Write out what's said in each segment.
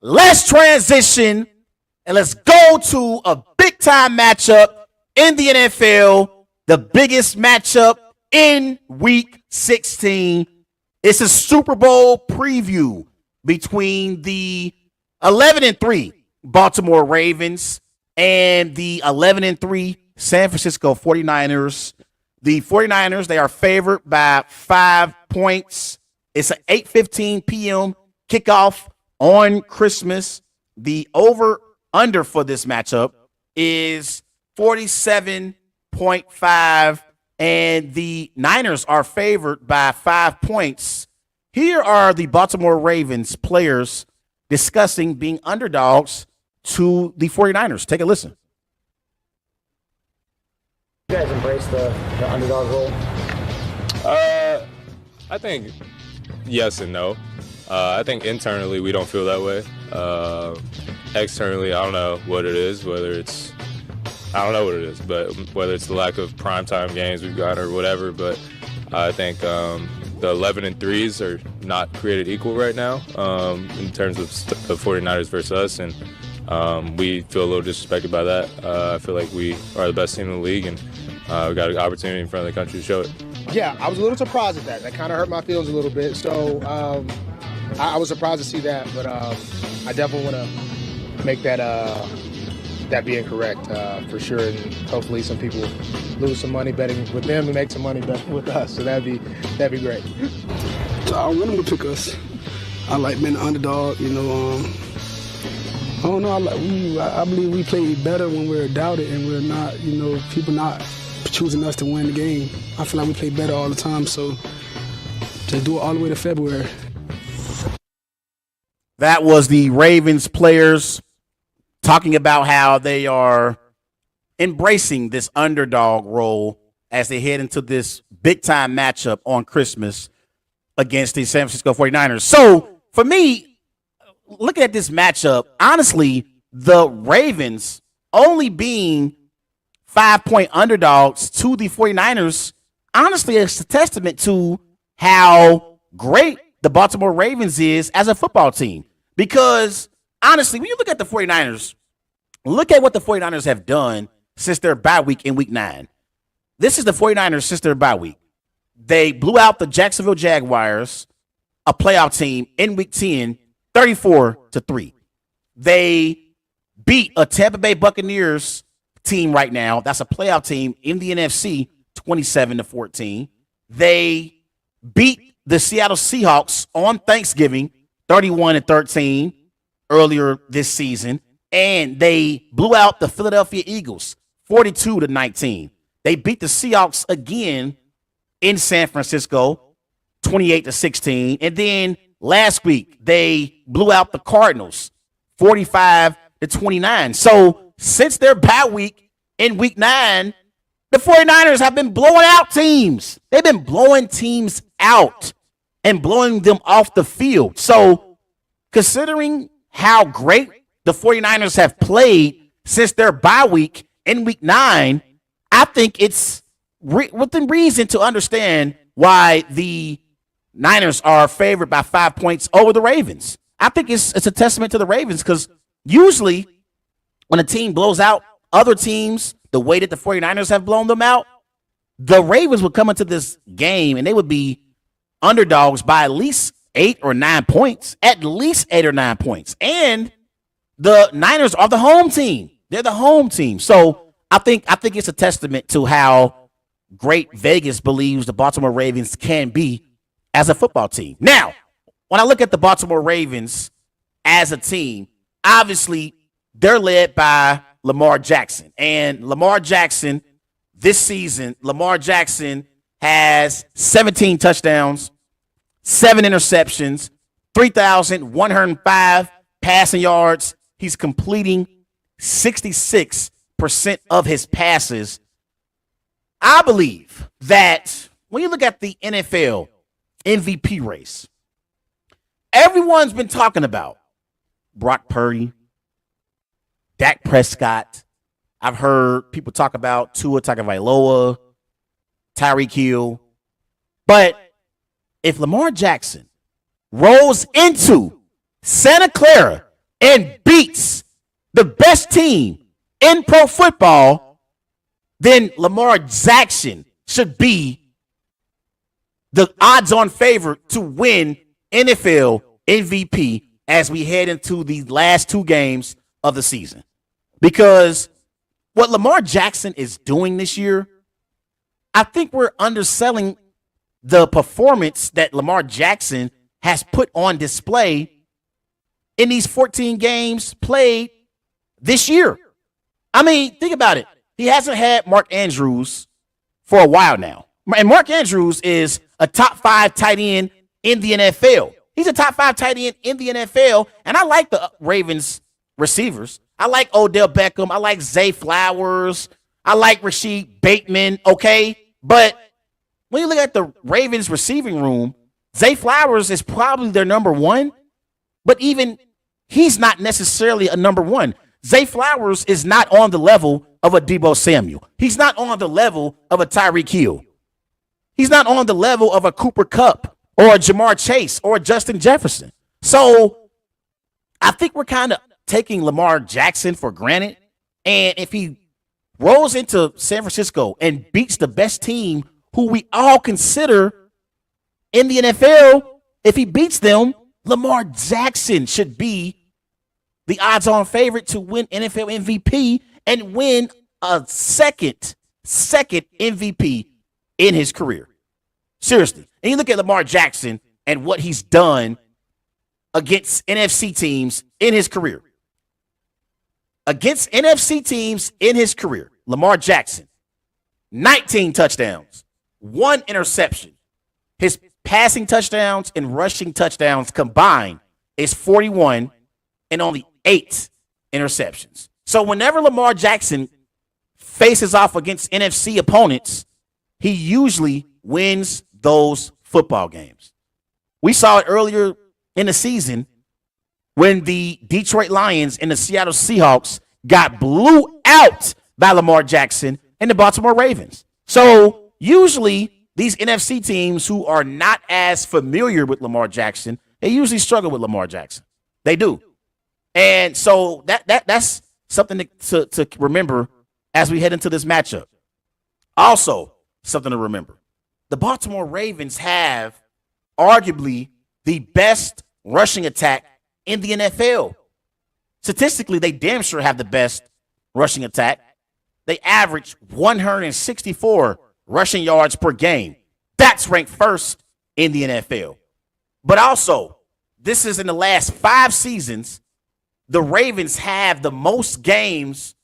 let's transition and let's go to a big time matchup in the NFL, the biggest matchup in week 16. It's a Super Bowl preview between the 11-3 Baltimore Ravens and the 11-3 San Francisco 49ers. The 49ers, they are favored by 5 points. It's an 8:15 p.m. kickoff on Christmas. The over-under for this matchup is 47.5, and the Niners are favored by 5 points. Here are the Baltimore Ravens players discussing being underdogs to the 49ers. Take a listen. You guys embrace the underdog role? I think yes and no. I think internally we don't feel that way. Externally, I don't know what it is, but whether it's the lack of primetime games we've got or whatever, but I think the 11-3s are not created equal right now in terms of the 49ers versus us, and we feel a little disrespected by that. I feel like we are the best team in the league, and we got an opportunity in front of the country to show it. Yeah, I was a little surprised at that. That kind of hurt my feelings a little bit. So I was surprised to see that, but I definitely want to make that be incorrect for sure. And hopefully some people lose some money betting with them and make some money betting with us. So that'd be great. I want them to pick us. I like being the underdog. I don't know. I believe we play better when we're doubted and we're not. People not choosing us to win the game. I feel like we play better all the time. So just do it all the way to February. That was the Ravens players talking about how they are embracing this underdog role as they head into this big-time matchup on Christmas against the San Francisco 49ers. So, for me, looking at this matchup, honestly, the Ravens only being 5-point underdogs to the 49ers, honestly, it's a testament to how great the Baltimore Ravens is as a football team. Because, honestly, when you look at the 49ers, look at what the 49ers have done since their bye week in week 9. This is the 49ers since their bye week. They blew out the Jacksonville Jaguars, a playoff team, in week 10, 34-3. They beat a Tampa Bay Buccaneers team right now. That's a playoff team in the NFC, 27-14. They beat the Seattle Seahawks on Thanksgiving, 31-13 earlier this season. And they blew out the Philadelphia Eagles, 42-19. They beat the Seahawks again in San Francisco, 28-16. And then last week, they blew out the Cardinals, 45-29. So since their bye week in week 9, the 49ers have been blowing out teams. They've been blowing teams out and blowing them off the field. So considering how great the 49ers have played since their bye week in week 9, I think it's within reason to understand why the Niners are favored by 5 points over the Ravens. I think it's a testament to the Ravens because usually when a team blows out other teams the way that the 49ers have blown them out, the Ravens would come into this game and they would be underdogs by at least 8 or 9 points, at least 8 or 9 points. And the Niners are the home team. They're the home team. So I think it's a testament to how great Vegas believes the Baltimore Ravens can be as a football team. Now, when I look at the Baltimore Ravens as a team, obviously they're led by Lamar Jackson. And Lamar Jackson, this season, Lamar Jackson has 17 touchdowns, 7 interceptions, 3,105 passing yards. He's completing 66% of his passes. I believe that when you look at the NFL MVP race, everyone's been talking about Brock Purdy, Dak Prescott. I've heard people talk about Tua Tagovailoa, Tyreek Hill. But if Lamar Jackson rolls into Santa Clara and beats the best team in pro football, then Lamar Jackson should be the odds-on favorite to win NFL MVP as we head into the last two games of the season. Because what Lamar Jackson is doing this year, I think we're underselling the performance that Lamar Jackson has put on display in these 14 games played this year. I mean, think about it. He hasn't had Mark Andrews for a while now. And Mark Andrews is a top 5 tight end in the NFL. He's a top 5 tight end in the NFL. And I like the Ravens receivers. I like Odell Beckham. I like Zay Flowers. I like Rashid Bateman. Okay. But when you look at the Ravens receiving room, Zay Flowers is probably their number one. But even he's not necessarily a number one. Zay Flowers is not on the level of a Deebo Samuel. He's not on the level of a Tyreek Hill. He's not on the level of a Cooper Kupp or a Jamar Chase or a Justin Jefferson. So I think we're kind of taking Lamar Jackson for granted. And if he rolls into San Francisco and beats the best team who we all consider in the NFL, if he beats them, Lamar Jackson should be the odds-on favorite to win NFL MVP and win a second MVP in his career. Seriously. And you look at Lamar Jackson and what he's done against NFC teams in his career. Against NFC teams in his career, Lamar Jackson, 19 touchdowns, 1 interception. His passing touchdowns and rushing touchdowns combined is 41 and only 8 interceptions. So whenever Lamar Jackson faces off against NFC opponents, he usually wins those football games. We saw it earlier in the season when the Detroit Lions and the Seattle Seahawks got blew out by Lamar Jackson and the Baltimore Ravens. So usually these NFC teams who are not as familiar with Lamar Jackson, they usually struggle with Lamar Jackson. They do. And so that's something to remember as we head into this matchup. Also, something to remember. The Baltimore Ravens have arguably the best rushing attack in the NFL. Statistically, they damn sure have the best rushing attack. They average 164 rushing yards per game. That's ranked first in the NFL. But also, this is in the last 5 seasons, the Ravens have the most games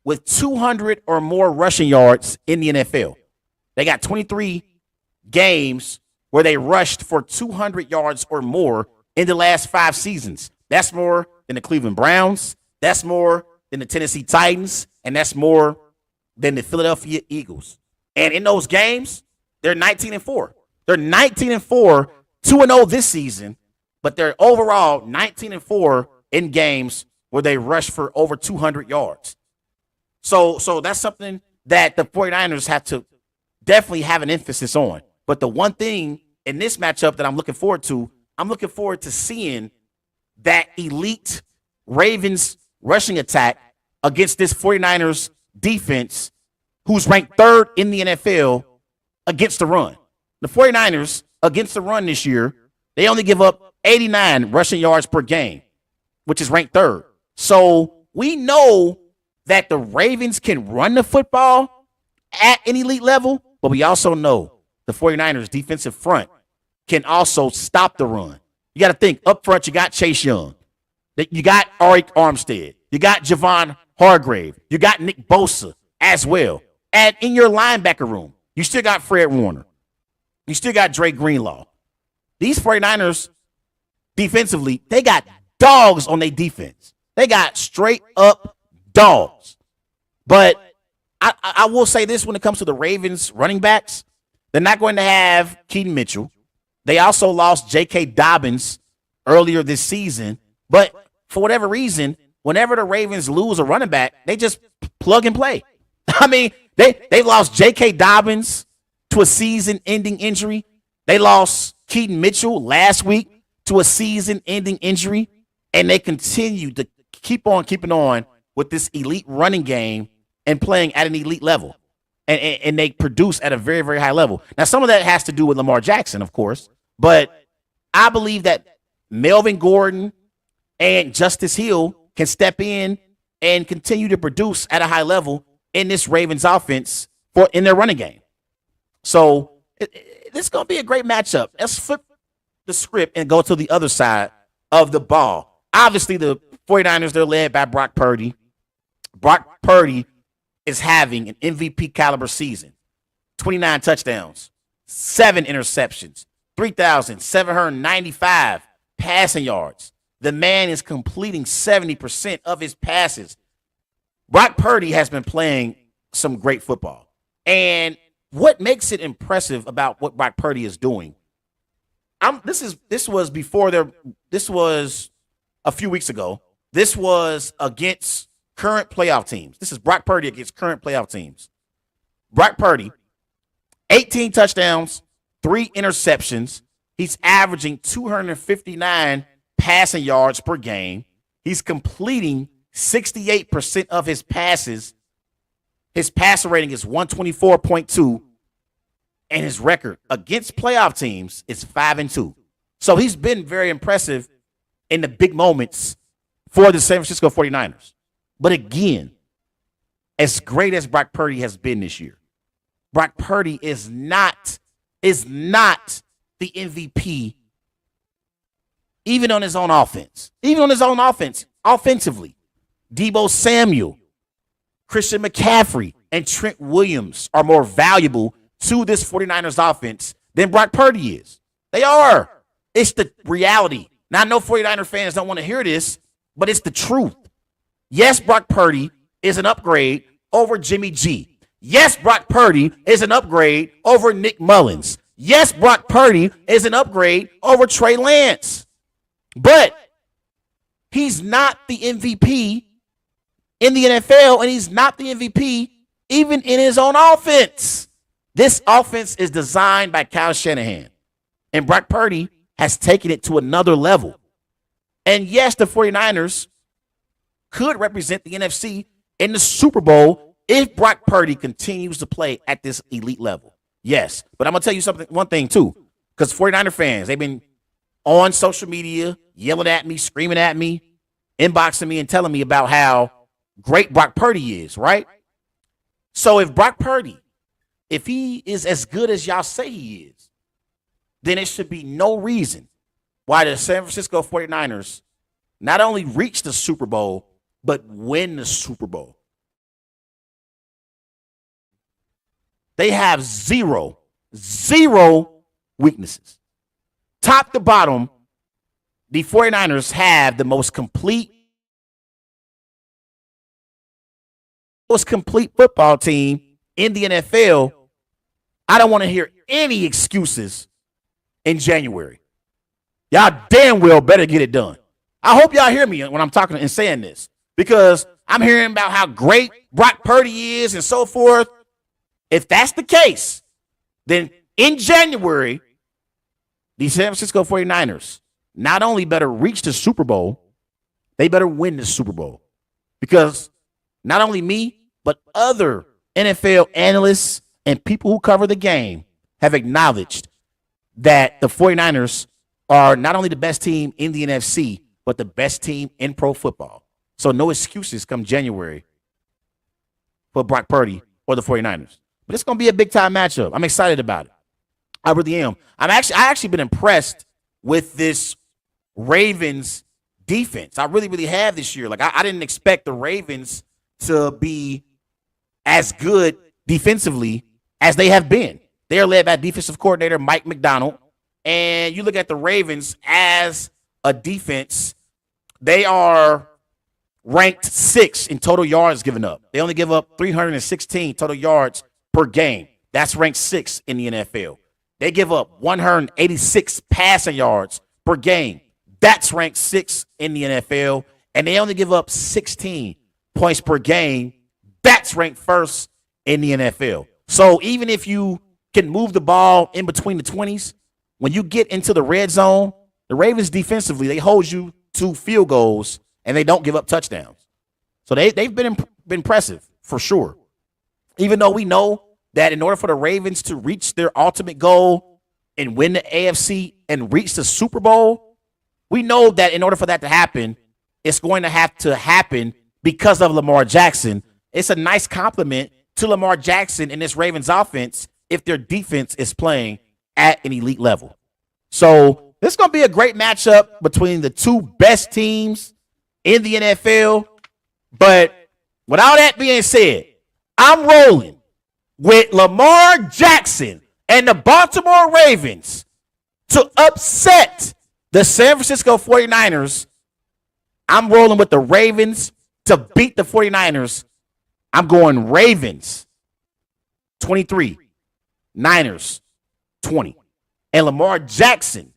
with 200 or more rushing yards in the NFL. They got 23 games where they rushed for 200 yards or more in the last 5 seasons. That's more than the Cleveland Browns. That's more than the Tennessee Titans. And that's more than the Philadelphia Eagles. And in those games, they're 19-4. They're 19-4, 2-0 this season, but they're overall 19-4 in games where they rush for over 200 yards. So that's something that the 49ers have to definitely have an emphasis on. But the one thing in this matchup that I'm looking forward to seeing that elite Ravens rushing attack against this 49ers defense who's ranked 3rd in the NFL against the run. The 49ers against the run this year, they only give up 89 rushing yards per game, which is ranked 3rd. So we know that the Ravens can run the football at an elite level, but we also know the 49ers defensive front can also stop the run. You got to think up front, you got Chase Young. You got Arik Armstead. You got Javon Hargrave. You got Nick Bosa as well. And in your linebacker room, you still got Fred Warner. You still got Dre Greenlaw. These 49ers defensively, they got dogs on their defense. They got straight up dogs. But I will say this when it comes to the Ravens running backs, they're not going to have Keaton Mitchell. They also lost J.K. Dobbins earlier this season. But for whatever reason, whenever the Ravens lose a running back, they just plug and play. I mean, they lost J.K. Dobbins to a season-ending injury. They lost Keaton Mitchell last week to a season-ending injury. and they continue to keep on keeping on with this elite running game and playing at an elite level. And they produce at a very, very high level. Now, some of that has to do with Lamar Jackson, of course, but I believe that Melvin Gordon and Justice Hill can step in and continue to produce at a high level in this Ravens offense in their running game. So this is going to be a great matchup. Let's flip the script and go to the other side of the ball. Obviously, the 49ers, they're led by Brock Purdy. Brock Purdy is having an MVP caliber season. 29 touchdowns, 7 interceptions, 3,795 passing yards. The man is completing 70% of his passes. Brock Purdy has been playing some great football. And what makes it impressive about what Brock Purdy is doing? This was a few weeks ago. This was against current playoff teams. This is Brock Purdy against current playoff teams. Brock Purdy, 18 touchdowns, 3 interceptions. He's averaging 259 passing yards per game. He's completing 68% of his passes. His passer rating is 124.2, and his record against playoff teams is 5-2. So he's been very impressive in the big moments for the San Francisco 49ers. But again, as great as Brock Purdy has been this year, Brock Purdy is not the MVP even on his own offense. Even on his own offense, offensively. Deebo Samuel, Christian McCaffrey, and Trent Williams are more valuable to this 49ers offense than Brock Purdy is. They are. It's the reality. Now, I know 49er fans don't want to hear this, but it's the truth. Yes, Brock Purdy is an upgrade over Jimmy G. Yes, Brock Purdy is an upgrade over Nick Mullins. Yes, Brock Purdy is an upgrade over Trey Lance. But he's not the MVP in the NFL, and he's not the MVP even in his own offense. This offense is designed by Kyle Shanahan, and Brock Purdy has taken it to another level. And yes, the 49ers could represent the NFC in the Super Bowl if Brock Purdy continues to play at this elite level. Yes, but I'm going to tell you one thing too, because 49er fans, they've been on social media yelling at me, screaming at me, inboxing me and telling me about how great Brock Purdy is, right? So if Brock Purdy, if he is as good as y'all say he is, then it should be no reason why the San Francisco 49ers not only reach the Super Bowl, but win the Super Bowl. They have zero weaknesses. Top to bottom, the 49ers have the most complete football team in the NFL. I don't want to hear any excuses in January. Y'all damn well better get it done. I hope y'all hear me when I'm talking and saying this, because I'm hearing about how great Brock Purdy is and so forth. If that's the case, then in January, the San Francisco 49ers not only better reach the Super Bowl, they better win the Super Bowl. Because not only me, but other NFL analysts and people who cover the game have acknowledged that the 49ers are not only the best team in the NFC, but the best team in pro football. So no excuses come January for Brock Purdy or the 49ers. But it's going to be a big-time matchup. I'm excited about it. I really am. I actually been impressed with this Ravens defense. I really, really have this year. Like, I didn't expect the Ravens to be as good defensively as they have been. They are led by defensive coordinator Mike McDonald. And you look at the Ravens as a defense, they are ranked 6th in total yards given up. They only give up 316 total yards per game. That's ranked 6th in the NFL. They give up 186 passing yards per game. That's ranked 6th in the NFL. And they only give up 16 points per game. That's ranked 1st in the NFL. So even if you can move the ball in between the 20s, when you get into the red zone, the Ravens defensively, they hold you 42 field goals, and they don't give up touchdowns. So they've been impressive for sure. Even though we know that in order for the Ravens to reach their ultimate goal and win the AFC and reach the Super Bowl, we know that in order for that to happen, it's going to have to happen because of Lamar Jackson. It's a nice compliment to Lamar Jackson and this Ravens offense if their defense is playing at an elite level. So this is going to be a great matchup between the two best teams in the NFL. But with all that being said, I'm rolling with Lamar Jackson and the Baltimore Ravens to upset the San Francisco 49ers. I'm rolling with the Ravens to beat the 49ers. I'm going Ravens 23, Niners 20. And Lamar Jackson,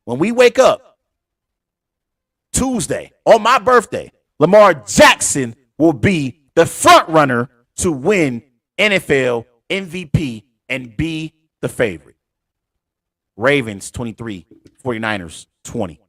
when we wake up Tuesday on my birthday, Lamar Jackson will be the front runner to win NFL MVP and be the favorite. Ravens 23, 49ers 20.